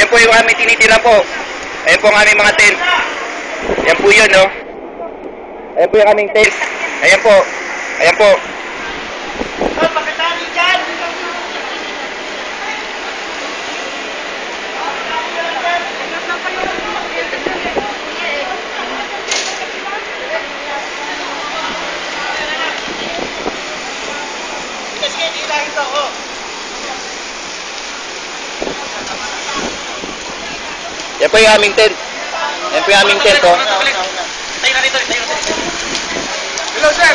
Ayan po yung aming tinitira po. Ayan po ang aming mga tent. Ayan po yun, no? Ayan po yung aming tent. Ayan po. Ayan po. Yan po yung aming tent. Yan po yung aming tent, oh. Tayo na rito, tayo na rito. Hello, sir!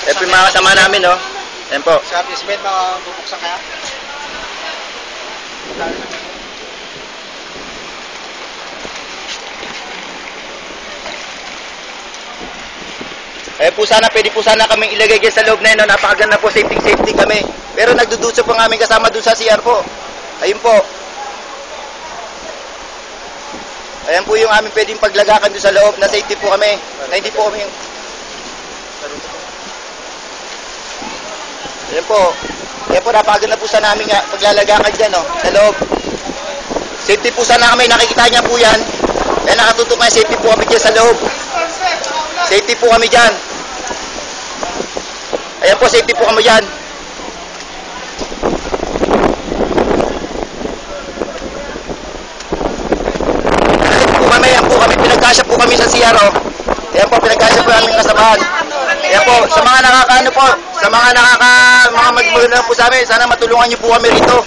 Yan po yung mga kasama namin, oh. Yan po. Sa basement, bubuksan kaya? Eh po sana, pwede po sana kaming ilagay dyan sa loob na yun, no? Napakaganda po, safety kami. Pero nagduduso po ng aming kasama doon sa CR po. Ayun po. Ayan po yung aming pwedeng paglagakan doon sa loob, na safety po kami. Na hindi po kami yung... Ayan po. Ayan po, napakaganda po sana namin paglalagakan dyan, no? Sa loob. Safety po sana kami, nakikita niya po yan. Ayan, nakatutok nga, safety po kami dyan sa loob. Safety po kami dyan. Ayan po, safety po kami dyan. Ayan po kami, pinagkasya po kami sa CR, oh. Ayan po, pinagkasya po namin kasamahan. Ayan po, sa mga nakakaano po, sa mga mga magmula po sa amin, sana matulungan niyo po kami rito.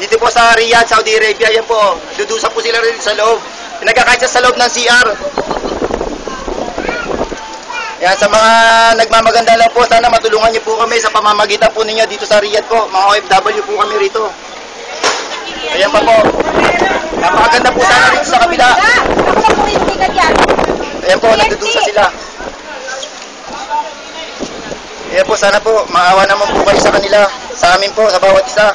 Dito po sa Riyadh, Saudi Arabia, ayan po, dudusa po sila rin sa loob. Pinagkakasya sa loob ng CR. Yan, sa mga nagmamaganda lang po, sana matulungan niyo po kami sa pamamagitan po ninyo dito sa Riyadh po. Mga OFW po kami rito. Ayan pa po. Napakaganda po sana rito sa kabila. Ayan po, nagdudusa sila. Ayan po, sana po, maawa naman po kayo sa kanila. Sa amin po, sa bawat isa.